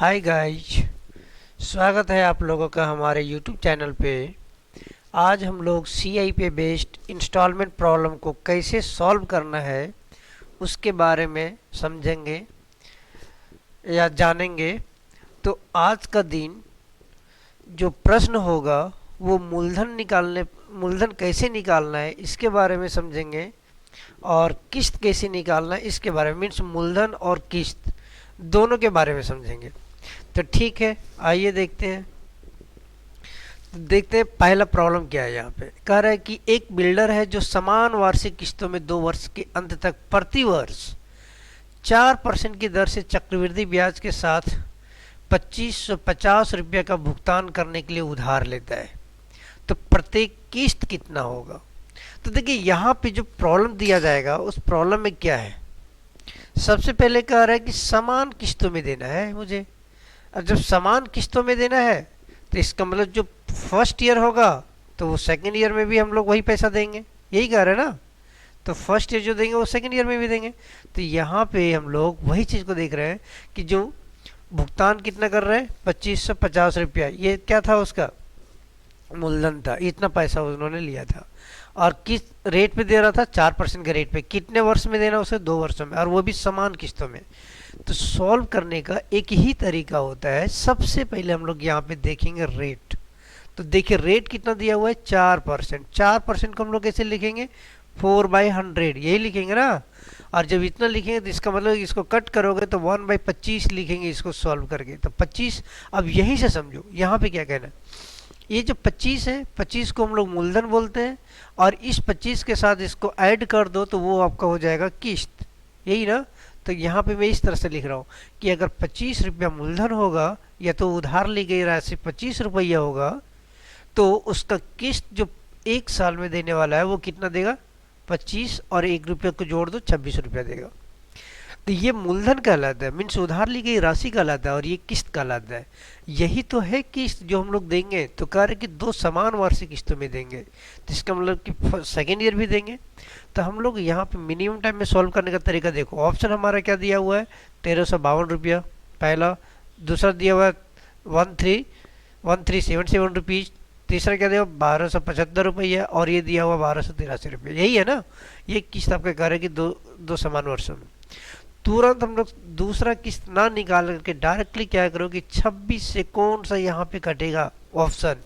Hi guys, स्वागत है आप लोगों का हमारे यूट्यूब चैनल पे। आज हम लोग सीआई पे बेस्ड इंस्टॉलमेंट प्रॉब्लम को कैसे सॉल्व करना है उसके बारे में समझेंगे या जानेंगे। तो आज का दिन जो प्रश्न होगा वो मूलधन कैसे निकालना है इसके बारे में समझेंगे, और किस्त कैसे निकालना है इसके बारे में, मीन्स मूलधन और किस्त दोनों के बारे में समझेंगे। तो ठीक है, आइए देखते हैं पहला प्रॉब्लम क्या है। यहाँ पे कह रहा है कि एक बिल्डर है जो समान वार्षिक किस्तों में 2 वर्ष के अंत तक प्रति वर्ष 4% की दर से चक्रवृद्धि ब्याज के साथ 2550 रुपये का भुगतान करने के लिए उधार लेता है। तो प्रत्येक किस्त कितना होगा? तो देखिए यहाँ पे जो प्रॉब्लम दिया जाएगा उस प्रॉब्लम में क्या है, सबसे पहले कह रहा है कि समान किस्तों में देना है मुझे। और जब समान किस्तों में देना है तो इसका मतलब जो फर्स्ट ईयर होगा तो वो सेकंड ईयर में भी हम लोग वही पैसा देंगे, यही कह रहे हैं ना। तो फर्स्ट ईयर जो देंगे वो सेकंड ईयर में भी देंगे। तो यहाँ पे हम लोग वही चीज़ को देख रहे हैं कि जो भुगतान कितना कर रहे हैं 2550 रुपया, ये क्या था उसका मूलधन था, इतना पैसा उन्होंने लिया था। और किस रेट पे दे रहा था? 4% के रेट पे। कितने वर्ष में देना उसे? 2 वर्षों में, और वो भी समान किस्तों में। तो सॉल्व करने का एक ही तरीका होता है। सबसे पहले हम लोग यहाँ पे देखेंगे रेट। तो देखिए रेट कितना दिया हुआ है? 4%। 4% को हम लोग कैसे लिखेंगे? 4/100, यही लिखेंगे ना। और जब इतना लिखेंगे तो इसका मतलब इसको कट करोगे तो 1/25 लिखेंगे इसको सॉल्व करके। तो 25, अब यहीं से समझो यहाँ पे क्या कहना है। ये जो 25 है, 25 को हम लोग मूलधन बोलते हैं, और इस 25 के साथ इसको ऐड कर दो तो वो आपका हो जाएगा किस्त, यही ना। तो यहाँ पे मैं इस तरह से लिख रहा हूँ कि अगर 25 रुपया मूलधन होगा या तो उधार ली गई राशि 25 रुपया होगा, तो उसका किस्त जो 1 साल में देने वाला है वो कितना देगा? 25, और 1 रुपये को जोड़ दो 26 रुपया देगा। तो ये मूलधन कहलाता है, मीन्स उधार ली गई राशि कहलाता है, और ये किस्त कहलाता है। यही तो है किस्त जो हम लोग देंगे। तो कह रहे कि 2 समान वार्षिक किस्तों में देंगे, तो इसका मतलब कि सेकेंड ईयर भी देंगे। तो हम लोग यहाँ पे मिनिमम टाइम में सॉल्व करने का तरीका देखो। ऑप्शन हमारा क्या दिया हुआ है? 1352 रुपया पहला। दूसरा दिया हुआ है 1377 रुपीज़। तीसरा क्या दिया? 1275 रुपया। और ये दिया हुआ 1283 रुपये, यही है ना। ये किस्त आपका कह रहे हैं कि दो समान वर्षों में। तुरंत हम लोग दूसरा किस्त ना निकाल करके डायरेक्टली क्या करो कि 26 से कौन सा यहाँ पे कटेगा ऑप्शन,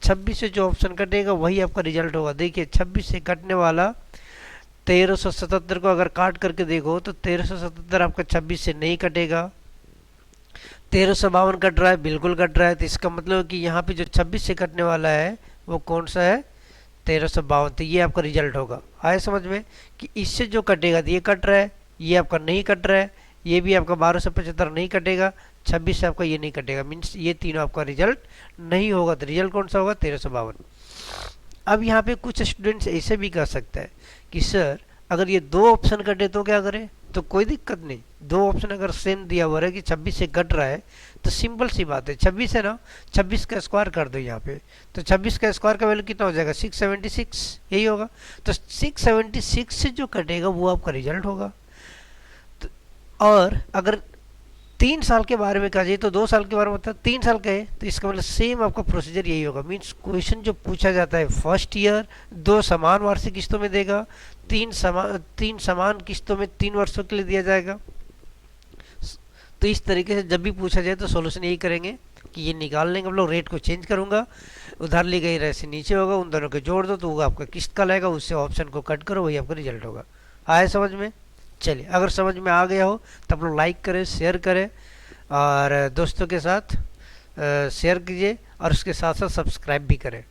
26 से जो ऑप्शन कटेगा वही आपका रिजल्ट होगा। देखिए 26 से कटने वाला 1377 को अगर काट करके देखो तो 1377 आपका 26 से नहीं कटेगा। 1352 कट रहा है, बिल्कुल कट रहा है। तो इसका मतलब कि यहाँ पे जो 26 से कटने वाला है वो कौन सा है? 1352। तो ये आपका रिजल्ट होगा। आए समझ में कि इससे जो कटेगा तो ये कट रहा है, ये आपका नहीं कट रहा है, ये भी आपका 1275 नहीं कटेगा, 26 से आपका ये नहीं कटेगा, मीन्स ये तीनों आपका रिजल्ट नहीं होगा। तो रिजल्ट कौन सा होगा? 1352। अब यहाँ पे कुछ स्टूडेंट्स ऐसे भी कह सकता है कि सर अगर ये 2 ऑप्शन कटे तो क्या करें? तो कोई दिक्कत नहीं। 2 ऑप्शन अगर सेम दिया हुआ है कि 26 से कट रहा है तो सिंपल सी बात है, 26 है ना, 26 का स्क्वायर कर दो यहाँ पे। तो 26 का स्क्वायर का वैल्यू कितना हो जाएगा? 676, यही होगा। तो 676 से जो कटेगा वो आपका रिजल्ट होगा। और अगर 3 साल के बारे में कहा जाए तो 2 साल के बारे में होता है, 3 साल का है तो इसका मतलब सेम आपका प्रोसीजर यही होगा। मीन्स क्वेश्चन जो पूछा जाता है फर्स्ट ईयर 2 समान वार्षिक किस्तों में देगा, 3 समान किस्तों में 3 वर्षों के लिए दिया जाएगा। तो इस तरीके से जब भी पूछा जाए तो सॉल्यूशन यही करेंगे कि ये निकाल लेंगे हम लोग। रेट को चेंज करूंगा, उधार ली गई राशि नीचे होगा, उन दोनों को जोड़ दो तो वो आपका किस्त का लाएगा, उससे ऑप्शन को कट करो, वही आपका रिजल्ट होगा। आए समझ में? चलिए, अगर समझ में आ गया हो तो आप लोग लाइक करें, शेयर करें, और दोस्तों के साथ शेयर कीजिए, और उसके साथ साथ सब्सक्राइब भी करें।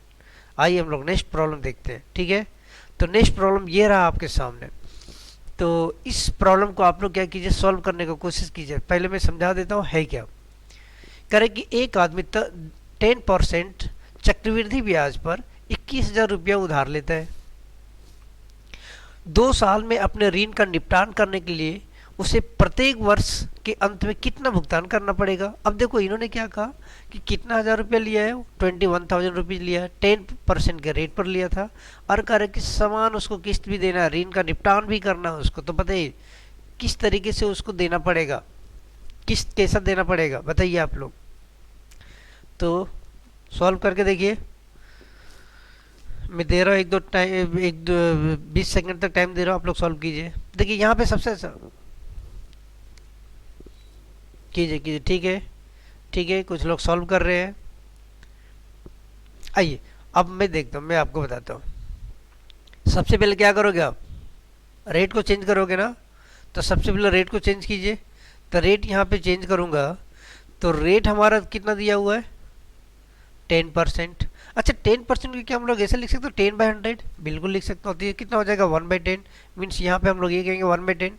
आइए हम लोग नेक्स्ट प्रॉब्लम देखते हैं। ठीक है, तो नेक्स्ट प्रॉब्लम ये रहा आपके सामने। तो इस प्रॉब्लम को आप लोग क्या कीजिए, सॉल्व करने की कोशिश कीजिए। पहले मैं समझा देता हूँ है क्या। करें कि एक आदमी 10% चक्रवृद्धि ब्याज पर 21,000 रुपया उधार लेता है। 2 साल में अपने ऋण का निपटान करने के लिए उसे प्रत्येक वर्ष के अंत में कितना भुगतान करना पड़ेगा? अब देखो इन्होंने क्या कहा कि कितना 1000 रुपया लिया है, 21,000 रुपीज़ लिया है, 10% के रेट पर लिया था, और कह रहे कि समान उसको किस्त भी देना है, ऋण का निपटान भी करना है उसको। तो बताइए किस तरीके से उसको देना पड़ेगा। किस्त कैसा देना पड़ेगा बताइए आप लोग। तो सॉल्व करके देखिए, मैं दे रहा हूँ एक दो टाइम, 20 सेकंड तक टाइम दे रहा हूँ, आप लोग सॉल्व कीजिए। देखिए यहाँ पे सबसे अच्छा कीजिए कीजिए, ठीक है ठीक है, कुछ लोग सॉल्व कर रहे हैं। आइए अब मैं देखता हूँ, मैं आपको बताता हूँ। सबसे पहले क्या करोगे आप, रेट को चेंज करोगे ना। तो सबसे पहले रेट को चेंज कीजिए। तो रेट यहाँ पे चेंज करूँगा, तो रेट हमारा कितना दिया हुआ है, 10%। अच्छा 10% को क्या हम लोग ऐसे लिख सकते हो, 10/100, बिल्कुल लिख सकते हो। तो ये कितना हो जाएगा, 1/10। मीन्स यहाँ पे हम लोग ये कहेंगे 1/10।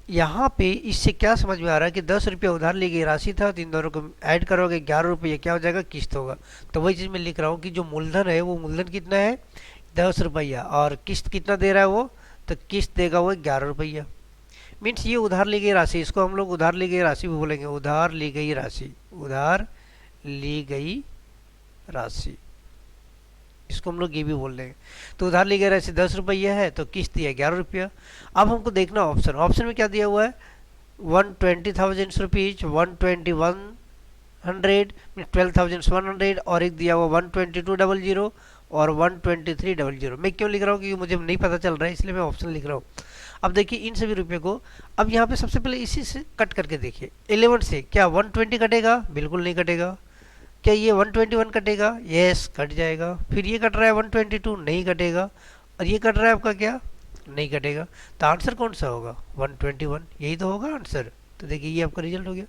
यहाँ पे इससे क्या समझ में आ रहा है कि 10 रुपये उधार ली गई राशि था, तो इन दोनों को ऐड करोगे 11 रुपये, क्या हो जाएगा, किस्त होगा। तो वही चीज़ मैं लिख रहा हूँ कि जो मूलधन है वो मूलधन कितना है, 10 रुपया, और किस्त कितना दे रहा है वो, तो किस्त देगा वो 11 रुपया। मीन्स ये उधार ली गई राशि, इसको हम लोग उधार ली गई राशि भी बोलेंगे, उधार ली गई राशि, उधार ली गई राशि, इसको हम लोग ये भी बोल देंगे। तो उधार ली गई राशि 10 रुपया है, तो किस्त दिया 11 रुपया। अब हमको देखना ऑप्शन, ऑप्शन में क्या दिया हुआ है, 120,000 रुपीज, 121,100, 12,100, और एक दिया हुआ 122,000 और 123,000। मैं क्यों लिख रहा हूँ, क्योंकि मुझे नहीं पता चल रहा है, इसलिए मैं ऑप्शन लिख रहा हूँ। अब देखिए इन सभी रुपये को, अब यहाँ पे सबसे पहले इसी से कट करके देखिए, 11 से क्या 120 कटेगा, बिल्कुल नहीं कटेगा। क्या ये 121 कटेगा, यस कट जाएगा। फिर ये कट रहा है 122, नहीं कटेगा। और ये कट रहा है आपका, क्या नहीं कटेगा। तो आंसर कौन सा होगा, 121, यही तो होगा आंसर। तो देखिए ये आपका रिजल्ट हो गया।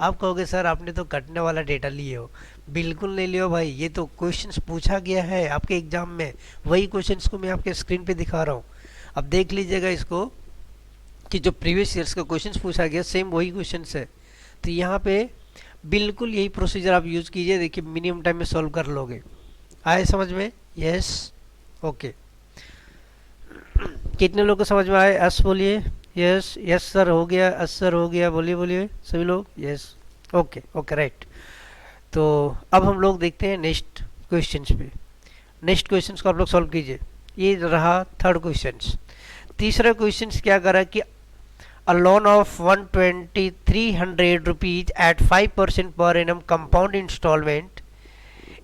आप कहोगे सर आपने तो कटने वाला डेटा लिए हो, बिल्कुल नहीं लियो भाई, ये तो क्वेश्चंस पूछा गया है आपके एग्जाम में, वही क्वेश्चंस को मैं आपके स्क्रीन पे दिखा रहा हूँ। अब देख लीजिएगा इसको कि जो प्रीवियस ईयर्स का क्वेश्चंस पूछा गया सेम वही क्वेश्चंस है। तो यहाँ पे बिल्कुल यही प्रोसीजर आप यूज कीजिए, देखिए मिनिमम टाइम में सॉल्व कर लोगे। आए समझ में, यस ओके। कितने लोग को समझ में आए, एस बोलिए, यस यस सर हो गया, एस सर हो गया, बोलिए बोलिए सभी लोग, यस ओके ओके राइट। तो अब हम लोग देखते हैं नेक्स्ट क्वेश्चंस पे। नेक्स्ट क्वेश्चंस को आप लोग सॉल्व कीजिए। ये रहा थर्ड क्वेश्चंस। तीसरा क्वेश्चंस क्या करा कि a loan of 12300 rupees at 5% per annum compound installment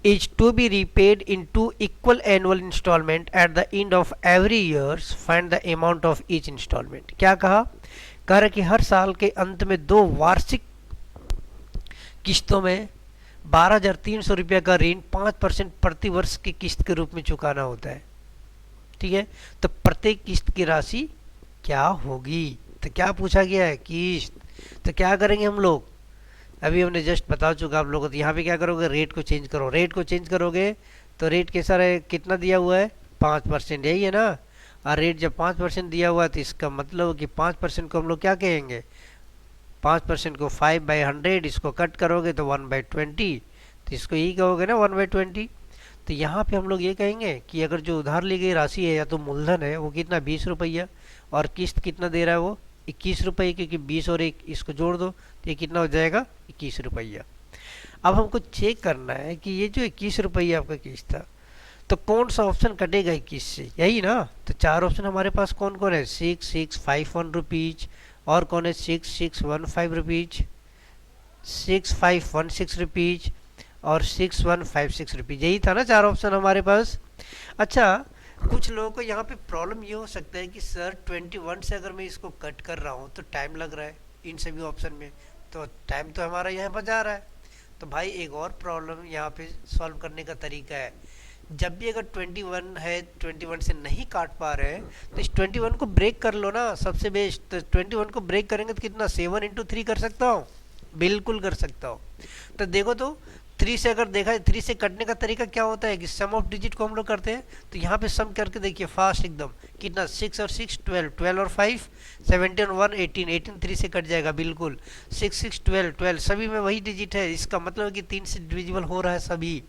is to be repaid in two equal annual installment at the end of every years. Find the amount of each installment. क्या कहा, कह रहा कि हर साल के अंत में दो वार्षिक किस्तों में 12,300 रुपया का ऋण 5% प्रति वर्ष की किस्त के रूप में चुकाना होता है। ठीक है, तो प्रत्येक किस्त की राशि क्या होगी। तो क्या पूछा गया है, किस्त। तो क्या करेंगे हम लोग, अभी हमने जस्ट बता चुका आप लोगों को। तो यहाँ पे क्या करोगे, रेट को चेंज करो। रेट को चेंज करोगे तो रेट कैसा रहे, कितना दिया हुआ है, 5%, यही है ना। और रेट जब 5% दिया हुआ है तो इसका मतलब कि 5% को हम लोग क्या कहेंगे, 5% को 5/100, इसको कट करोगे तो 1/20, तो इसको यही कहोगे ना 1/20। तो यहाँ पे हम लोग ये कहेंगे कि अगर जो उधार ली गई राशि है या तो मूलधन है वो कितना 20 रुपया, और किस्त कितना दे रहा है वो 21 रुपये, क्योंकि 20 और 1 इसको जोड़ दो तो ये कितना हो जाएगा, 21 रुपया। अब हमको चेक करना है कि ये जो 21 रुपया आपका किस्त था, तो कौन सा ऑप्शन कटेगा 21 से, यही ना। तो चार ऑप्शन हमारे पास कौन कौन है, 6651 रुपीज, और कौन है 6615 रुपीज, 6516 रुपीज, और 6156 रुपीज, यही था ना चार ऑप्शन हमारे पास। अच्छा कुछ लोगों को यहाँ पे प्रॉब्लम ये हो सकता है कि सर 21 से अगर मैं इसको कट कर रहा हूँ तो टाइम लग रहा है इन सभी ऑप्शन में, तो टाइम तो हमारा यहाँ पर जा रहा है। तो भाई एक और प्रॉब्लम यहाँ पे सॉल्व करने का तरीका है, जब भी अगर 21 है, 21 से नहीं काट पा रहे हैं तो इस 21 को ब्रेक कर लो ना, सबसे बेस्ट। तो 21 को ब्रेक करेंगे तो कितना, 7 × 3 कर सकता हूँ, बिल्कुल कर सकता हूँ। तो देखो तो 3 से अगर देखा है, 3 से कटने का तरीका क्या होता है कि सम ऑफ डिजिट को हम लोग करते हैं। तो यहाँ पे सम करके देखिए फास्ट एकदम, कितना 6 और 6 12, 12 और 5 17 और 1 18, 18 3 से कट जाएगा बिल्कुल। 6 6 12 12 सभी में वही डिजिट है, इसका मतलब है कि 3 से डिविजिबल हो रहा है सभी।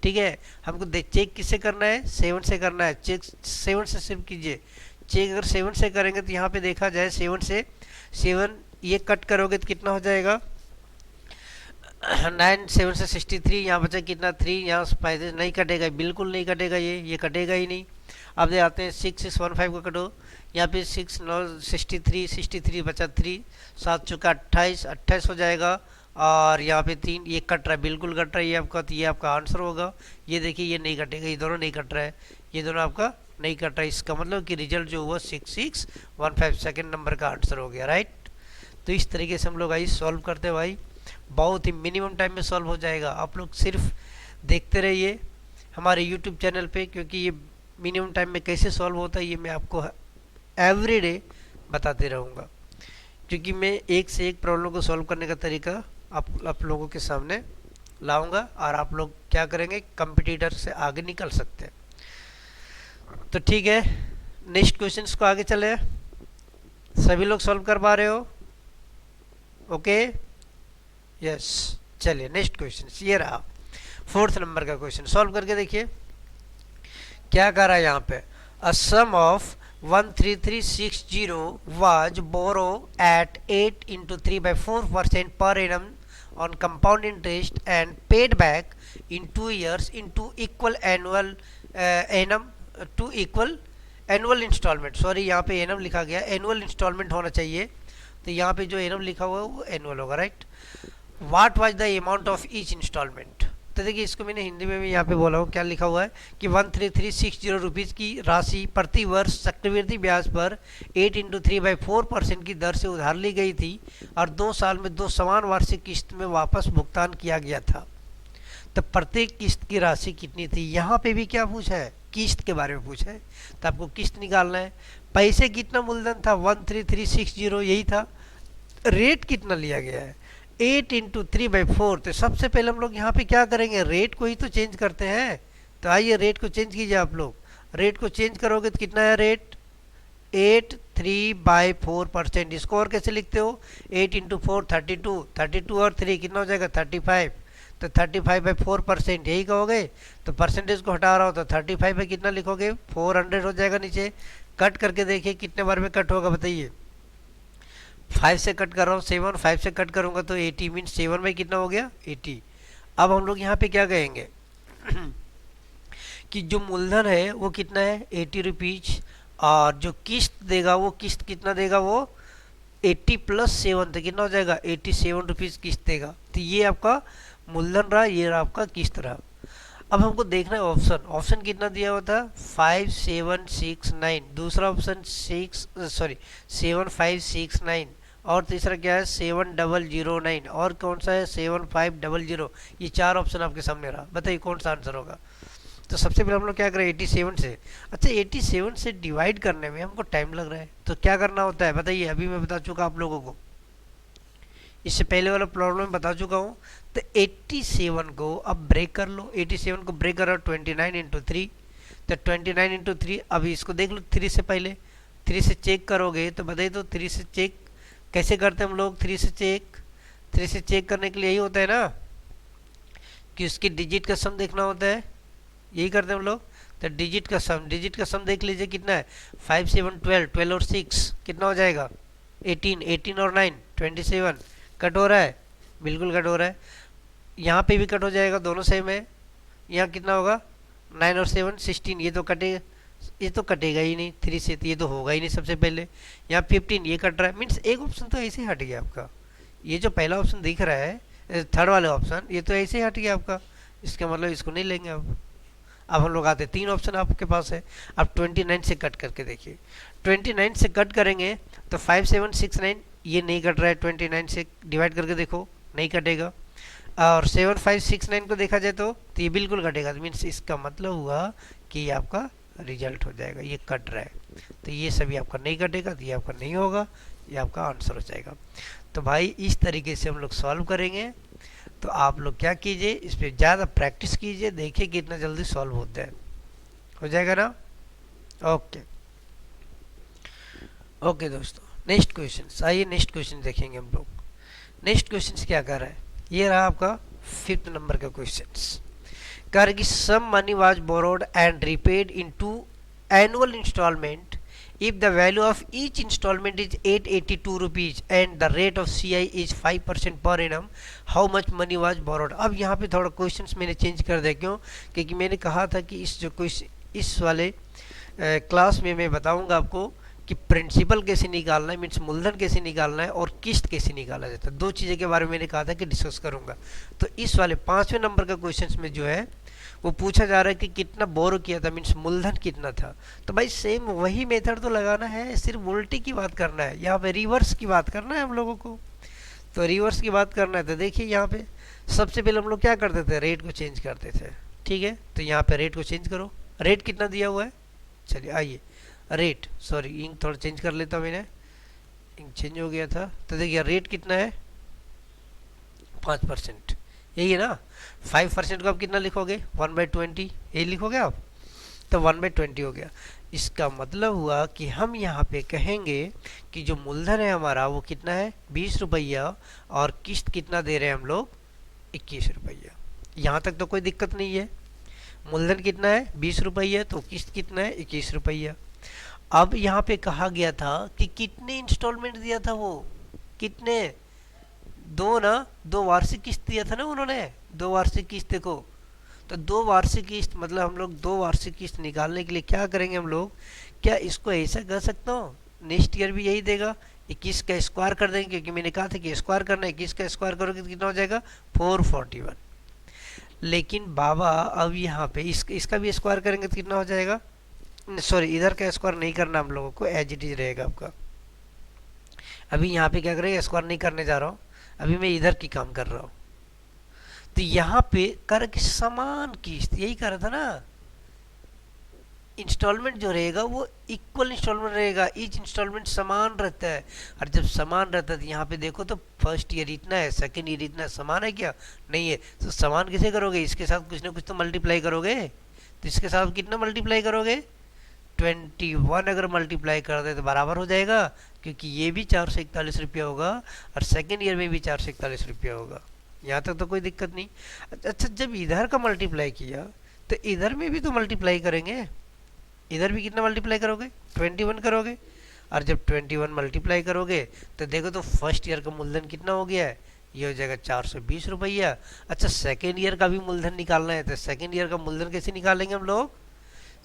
ठीक है, हमको चेक किससे करना है, 7 से करना है। चेक 7 से सिर्फ कीजिए। चेक अगर 7 से करेंगे तो यहाँ पे देखा जाए 7 से 7 ये कट करोगे तो कितना हो जाएगा, 9 7 से 63, यहाँ बचा कितना 3, यहाँ 35 नहीं कटेगा, बिल्कुल नहीं कटेगा, ये कटेगा ही नहीं। अब दे आते हैं 6615 को कटो, यहाँ पे 6 9 63, 63 बचा 3, 7 चुका 28, 28 हो जाएगा। और यहाँ पे 3 ये कट रहा है, बिल्कुल कट रहा है ये आपका, तो ये आपका आंसर होगा। ये देखिए ये नहीं कटेगा, ये दोनों नहीं कट रहा है, ये दोनों आपका नहीं कट रहा है। इसका मतलब कि रिजल्ट जो हुआ 6615 सेकेंड नंबर का आंसर हो गया, राइट। तो इस तरीके से हम लोग आई सॉल्व करते हैं भाई, बहुत ही मिनिमम टाइम में सॉल्व हो जाएगा। आप लोग सिर्फ देखते रहिए हमारे यूट्यूब चैनल पे, क्योंकि ये मिनिमम टाइम में कैसे सॉल्व होता है ये मैं आपको एवरीडे बताते रहूँगा, क्योंकि मैं एक से एक प्रॉब्लम को सॉल्व करने का तरीका आप लोगों के सामने लाऊंगा, और आप लोग क्या करेंगे, कंपटीटर से आगे निकल सकते हैं। तो ठीक है, नेक्स्ट क्वेश्चन को आगे चले। सभी लोग सॉल्व कर पा रहे हो? Okay, yes. चलिए नेक्स्ट क्वेश्चन ये रहा, 4th नंबर का क्वेश्चन सॉल्व करके देखिए क्या कर रहा है यहाँ पे। अ सम of 13360 was borrowed at 8 into 3/4% per annum on compound interest and paid back in 2 years into equal annual annum to equal annual installment। Sorry यहाँ पे एनम लिखा गया, एनुअल इंस्टॉलमेंट होना चाहिए, तो यहाँ पे जो एनम लिखा हुआ है वो एनुअल होगा, right. What was the amount of each instalment. तो देखिए इसको मैंने हिंदी में भी यहाँ पे बोला हूँ, क्या लिखा हुआ है कि 13360 रुपीज़ की राशि प्रति वर्ष चक्रवृद्धि ब्याज पर 8 into 3/4% की दर से उधार ली गई थी और 2 साल में 2 समान वार्षिक किस्त में वापस भुगतान किया गया था। तो प्रत्येक किस्त की राशि कितनी थी। यहाँ पे भी क्या पूछा है, किस्त के बारे में पूछा है, तो आपको किस्त निकालना है। पैसे कितना मूलधन था, 13360 यही था। रेट कितना लिया गया है, 8 into 3/4। तो सबसे पहले हम लोग यहाँ पे क्या करेंगे, रेट को ही तो चेंज करते हैं। तो आइए रेट को चेंज कीजिए आप लोग। रेट को चेंज करोगे तो कितना है रेट, 8 3/4%। इसको और कैसे लिखते हो, 8 into 4 32, 32 और 3 कितना हो जाएगा 35। तो 35/4% यही कहोगे। तो परसेंटेज को हटा रहा हो तो 35 है, कितना लिखोगे 400 हो जाएगा नीचे। कट करके देखिए कितने बार में कट होगा बताइए। 5 से कट कर रहा हूँ 7, 5 से कट करूँगा तो 80 मीन्स 7 में कितना हो गया 80। अब हम लोग यहाँ पे क्या कहेंगे कि जो मूलधन है वो कितना है 80 रुपीज, और जो किस्त देगा वो किस्त कितना देगा, वो 80 + 7 तो कितना हो जाएगा 87 रुपीज़ किस्त देगा। तो ये आपका मूलधन रहा, ये रहा आपका किस्त रहा। अब हमको देखना है ऑप्शन, ऑप्शन कितना दिया हुआ था 5769, दूसरा ऑप्शन 7569, और तीसरा क्या है 7009, और कौन सा है 7500। ये 4 ऑप्शन आपके सामने रहा, बताइए कौन सा आंसर होगा। तो सबसे पहले हम लोग क्या करें 87 से, अच्छा 87 से डिवाइड करने में हमको टाइम लग रहा है, तो क्या करना होता है बताइए। अभी मैं बता चुका आप लोगों को, इससे पहले वाला प्रॉब्लम बता चुका हूँ। तो 87 को अब ब्रेक कर लो, 87 को ब्रेक करो 29 into 3, तो 29 into 3। अभी इसको देख लो 3 से पहले, 3 से चेक करोगे तो बताइए, तो 3 से चेक कैसे करते हैं हम लोग। 3 से चेक करने के लिए यही होता है ना कि उसकी डिजिट का सम देखना होता है, यही करते हैं हम लोग। तो डिजिट का सम देख लीजिए कितना है 5 7 12, 12 और 6 कितना हो जाएगा 18, 18 और 9 27। कट हो रहा है, बिल्कुल कट हो रहा है। यहाँ पे भी कट हो जाएगा, दोनों सेम है। यहाँ कितना होगा 9 और 7 16, ये तो कटेगा, ये तो कटेगा ही नहीं 3 से, तो ये तो होगा ही नहीं सबसे पहले। यहाँ 15 ये कट रहा है, मीन्स एक ऑप्शन तो ऐसे ही हट गया आपका। ये जो पहला ऑप्शन दिख रहा है थर्ड वाला ऑप्शन, ये तो ऐसे ही हट गया आपका, इसका मतलब इसको नहीं लेंगे अब हम लोग आते 3 ऑप्शन आपके पास है। अब 29 से कट करके देखिए, 29 से कट करेंगे तो 5769 ये नहीं कट रहा है, 29 से डिवाइड करके देखो नहीं कटेगा। और 7569 को देखा जाए तो ये बिल्कुल कटेगा, मीन्स इसका मतलब हुआ कि ये आपका रिजल्ट हो जाएगा, ये कट रहा है। तो ये सभी आपका नहीं कटेगा, तो ये आपका नहीं होगा, ये आपका आंसर हो जाएगा। तो भाई इस तरीके से हम लोग सॉल्व करेंगे। तो आप लोग क्या कीजिए, इस पर ज़्यादा प्रैक्टिस कीजिए, देखिए कितना जल्दी सॉल्व होता है, हो जाएगा ना। ओके ओके दोस्तों, नेक्स्ट क्वेश्चन आइए, नेक्स्ट क्वेश्चन देखेंगे हम लोग। नेक्स्ट क्वेश्चन क्या कर रहा है, ये रहा आपका 5th नंबर का क्वेश्चन। कह रहा कि some money was borrowed and repaid into annual instalment if the value of each installment is 882 rupees and the rate of CI is 5% per annum, how much money was borrowed। अब यहाँ पे थोड़ा questions मैंने change कर दिया, क्यों, क्योंकि मैंने कहा था कि इस वाले क्लास में मैं बताऊंगा आपको कि प्रिंसिपल कैसे निकालना है, मीन्स मूलधन कैसे निकालना है, और किस्त कैसे निकाला जाता है। दो चीज़ें के बारे में मैंने कहा था कि डिस्कस करूंगा। तो इस वाले 5वें नंबर का क्वेश्चन में जो है वो पूछा जा रहा है कि कितना बोरो किया था, मीन्स मूलधन कितना था। तो भाई सेम वही मेथड तो लगाना है, सिर्फ उल्टी की बात करना है, यहाँ पे रिवर्स की बात करना है हम लोगों को। तो रिवर्स की बात करना है तो देखिए यहाँ पे सबसे पहले हम लोग क्या करते थे, रेट को चेंज करते थे। ठीक है, तो यहाँ पे रेट को चेंज करो। रेट कितना दिया हुआ है, चलिए आइए रेट, सॉरी इंक थोड़ा चेंज कर लेता हूँ, मैंने इंक चेंज हो गया था। तो देखिए रेट कितना है, 5%, यही है ना। 5% को आप कितना लिखोगे, 1/20, यही लिखोगे आप। तो 1/20 हो गया। इसका मतलब हुआ कि हम यहाँ पे कहेंगे कि जो मूलधन है हमारा वो कितना है, 20 रुपया, और किस्त कितना दे रहे हैं हम लोग, 21 रुपया। यहाँ तक तो कोई दिक्कत नहीं है। मूलधन कितना है, 20 रुपया, तो किस्त कितना है, 21 रुपया। अब यहाँ पे कहा गया था कि कितने इंस्टॉलमेंट दिया था वो, कितने, दो ना, दो वार्षिक किस्त दिया था ना उन्होंने, दो वार्षिक किस्त। देखो तो दो वार्षिक किस्त मतलब हम लोग दो वार्षिक किस्त निकालने के लिए क्या करेंगे हम लोग, क्या इसको ऐसा कर सकता हूँ, नेक्स्ट ईयर भी यही देगा, 21 का स्क्वायर कर देंगे, क्योंकि मैंने कहा था कि स्क्वायर करना है, 21 का स्क्वायर करोगे तो कितना हो जाएगा, 441। लेकिन बाबा अब यहाँ पे इसका भी स्क्वायर करेंगे तो कितना हो जाएगा, सॉरी इधर का स्क्वायर नहीं करना हम लोगों को, एज इट इज रहेगा आपका। अभी यहाँ पे क्या करेंगे, स्क्वायर नहीं करने जा रहा हूँ, अभी मैं इधर की काम कर रहा हूँ। तो यहाँ पे कर के समान किस्त, यही कर रहा था ना, इंस्टॉलमेंट जो रहेगा वो इक्वल इंस्टॉलमेंट रहेगा, ईच इंस्टॉलमेंट समान रहता है। और जब समान रहता है तो यहाँ पे देखो तो फर्स्ट ईयर इतना है, सेकंड ईयर इतना है, समान है क्या, नहीं है। तो समान कैसे करोगे, इसके साथ कुछ ना कुछ तो मल्टीप्लाई करोगे। तो इसके साथ कितना मल्टीप्लाई करोगे, 21 अगर मल्टीप्लाई कर दे तो बराबर हो जाएगा, क्योंकि ये भी 441 रुपया होगा और सेकेंड ईयर में भी 441 रुपया होगा। यहाँ तक तो कोई दिक्कत नहीं। अच्छा जब इधर का मल्टीप्लाई किया तो इधर में भी तो मल्टीप्लाई करेंगे, इधर भी कितना मल्टीप्लाई करोगे, 21 करोगे। और जब 21 मल्टीप्लाई करोगे तो देखो तो फर्स्ट ईयर का मूलधन कितना हो गया है, ये हो जाएगा 420 रुपया। अच्छा सेकेंड ईयर का भी मूलधन निकालना है, तो सेकेंड ईयर का मूलधन कैसे निकालेंगे हम लोग,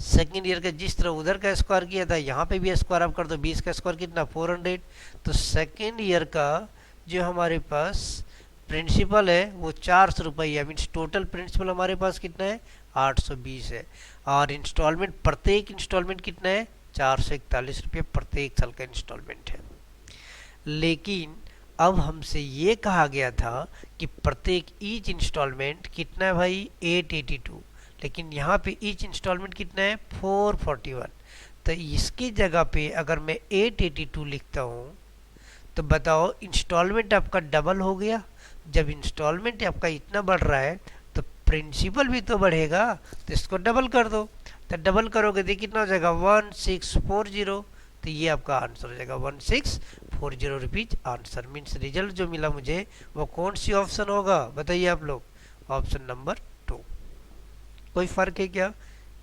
सेकेंड ईयर का जिस तरह उधर का स्क्वायर किया था यहाँ पे भी स्क्वायर आप कर दो, 20 का स्क्वायर कितना, 400। तो सेकेंड ईयर का जो हमारे पास प्रिंसिपल है वो 400 रुपया, मीन्स टोटल प्रिंसिपल हमारे पास कितना है, 820 है। और इंस्टॉलमेंट प्रत्येक इंस्टॉलमेंट कितना है, 441 रुपये प्रत्येक साल का इंस्टॉलमेंट है। लेकिन अब हमसे ये कहा गया था कि प्रत्येक ईच इंस्टॉलमेंट कितना है भाई, 882। लेकिन यहाँ पे ईच इंस्टॉलमेंट कितना है, 441। तो इसकी जगह पे अगर मैं 882 लिखता हूँ तो बताओ इंस्टॉलमेंट आपका डबल हो गया। जब इंस्टॉलमेंट आपका इतना बढ़ रहा है तो प्रिंसिपल भी तो बढ़ेगा, तो इसको डबल कर दो। तो डबल करोगे तो कितना हो जाएगा, 1640। तो ये आपका आंसर हो जाएगा 1640 रुपीज आंसर। मीन्स रिजल्ट जो मिला मुझे वो कौन सी ऑप्शन होगा, बताइए आप लोग, ऑप्शन नंबर 2। कोई फर्क है क्या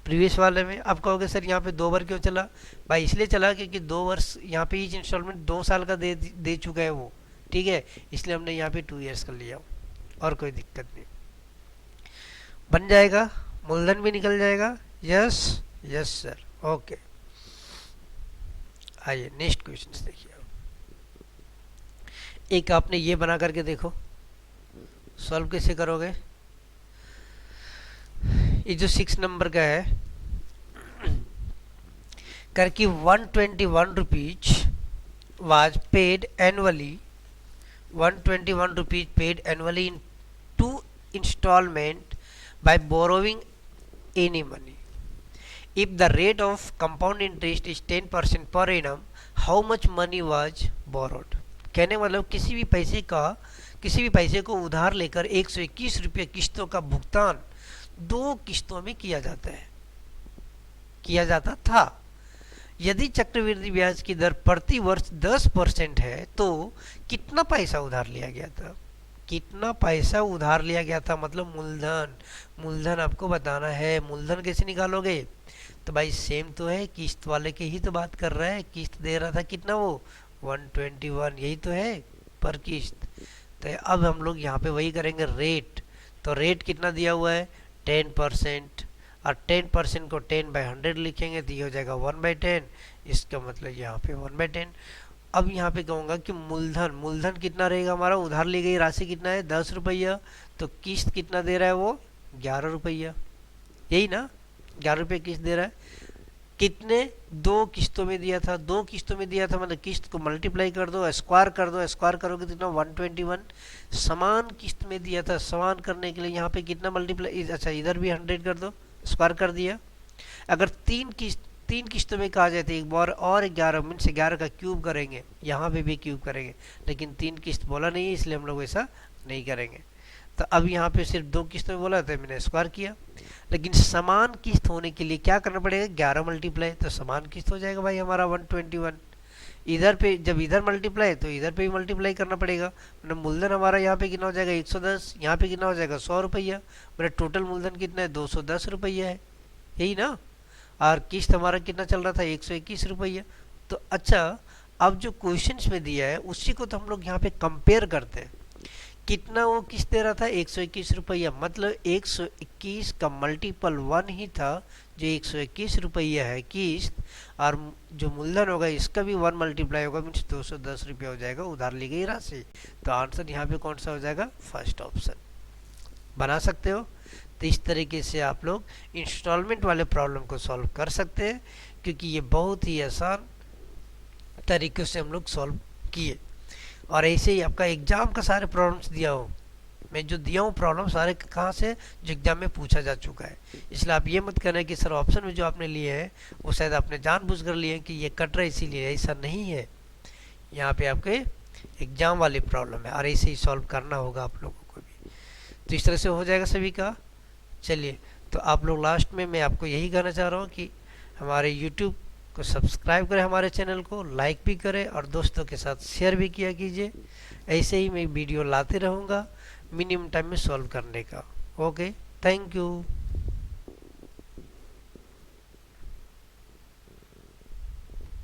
प्रीवियस वाले में? आप कहोगे सर यहाँ पे 2 बार क्यों चला, भाई इसलिए चला क्योंकि 2 वर्ष यहाँ पे ईच इंस्टॉलमेंट 2 साल का दे चुका है वो, ठीक है, इसलिए हमने यहाँ पे 2 इयर्स कर लिया, और कोई दिक्कत नहीं। बन जाएगा, मूलधन भी निकल जाएगा। Yes yes sir, okay. आइए नेक्स्ट क्वेश्चन देखिए। एक आपने ये बना करके देखो, सॉल्व कैसे करोगे। ये जो 6 नंबर का है, करके 121 rupees was paid annually, 121 rupees paid annually in 2 installment by borrowing any money. If the rate of compound interest is 10% per annum, how much money was borrowed? कहने मतलब किसी भी पैसे को उधार लेकर 121 रुपये किस्तों का भुगतान 2 किस्तों में किया जाता था। यदि चक्रवृद्धि ब्याज की दर प्रति वर्ष 10% है तो कितना पैसा उधार लिया गया था, कितना पैसा उधार लिया गया था, मतलब मूलधन आपको बताना है। मूलधन कैसे निकालोगे, तो भाई सेम तो है, किस्त वाले के ही तो बात कर रहा है। किस्त दे रहा था कितना वो 121, यही तो है पर किस्त। तो अब हम लोग यहाँ पे वही करेंगे रेट। तो रेट कितना दिया हुआ है 10%, और 10% को 10/100 लिखेंगे तो ये हो जाएगा 1/10। इसका मतलब यहाँ पे 1/10। अब यहाँ पे कहूँगा कि मूलधन, मूलधन कितना रहेगा हमारा, उधार ली गई राशि कितना है 10 रुपया, तो किस्त कितना दे रहा है वो 11 रुपया, यही ना, 11 रुपये किस्त दे रहा है। कितने, 2 किस्तों में दिया था, 2 किस्तों में दिया था, मतलब किस्त को मल्टीप्लाई कर दो, स्क्वायर कर दो, स्क्वायर करोगे तो कितना 121। समान किस्त में दिया था, समान करने के लिए यहाँ पे कितना मल्टीप्लाई, अच्छा इधर भी 100 कर दो, स्क्वायर कर दिया। अगर 3 किस्तों में कहा जाए तो एक बार और 11 मीन्स 11 का क्यूब करेंगे, यहाँ पे भी क्यूब करेंगे, लेकिन 3 किस्त बोला नहीं है इसलिए हम लोग ऐसा नहीं करेंगे। तो अब यहाँ पे सिर्फ 2 किस्तों में बोला तो मैंने स्क्वायर किया, लेकिन समान किस्त होने के लिए क्या करना पड़ेगा 11 मल्टीप्लाई, तो समान किस्त हो जाएगा भाई हमारा 121। इधर पे जब इधर मल्टीप्लाई तो इधर पे भी मल्टीप्लाई करना पड़ेगा, मतलब मूलधन हमारा यहाँ पे कितना हो जाएगा 110, यहाँ पे कितना हो जाएगा 100 रुपया, मतलब टोटल मूलधन कितना है 210 रुपया है, यही ना। और किस्त हमारा कितना चल रहा था 121 रुपया। तो अच्छा, अब जो क्वेश्चंस में दिया है उसी को तो हम लोग यहाँ पे कंपेयर करते हैं। कितना वो किस्त दे रहा था 121 रुपया, मतलब 121 का मल्टीपल 1 ही था जो 121 रुपया है किस्त, और जो मूलधन होगा इसका भी 1 मल्टीप्लाई होगा, मीन्स 210 रुपया हो जाएगा उधार ली गई राशि। तो आंसर यहाँ पे कौन सा हो जाएगा, फर्स्ट ऑप्शन। बना सकते हो। तो इस तरीके से आप लोग इंस्टॉलमेंट वाले प्रॉब्लम को सॉल्व कर सकते हैं, क्योंकि ये बहुत ही आसान तरीके से हम लोग सॉल्व किए। और ऐसे ही आपका एग्जाम का सारे प्रॉब्लम्स दिया हो, मैं जो दिया हूँ प्रॉब्लम सारे कहाँ से, जो एग्जाम में पूछा जा चुका है। इसलिए आप ये मत कहना कि सर ऑप्शन में जो आपने लिए हैं वो शायद आपने जानबूझकर लिए हैं कि ये कट रहा है इसीलिए, ऐसा नहीं है। यहाँ पे आपके एग्जाम वाली प्रॉब्लम है और ऐसे ही सॉल्व करना होगा आप लोगों को भी। तो इस तरह से हो जाएगा सभी का। चलिए, तो आप लोग लास्ट में मैं आपको यही कहना चाह रहा हूँ कि हमारे यूट्यूब को सब्सक्राइब करें, हमारे चैनल को लाइक भी करें और दोस्तों के साथ शेयर भी किया कीजिए। ऐसे ही मैं वीडियो लाते रहूँगा मिनिमम टाइम में सॉल्व करने का। Okay, thank you.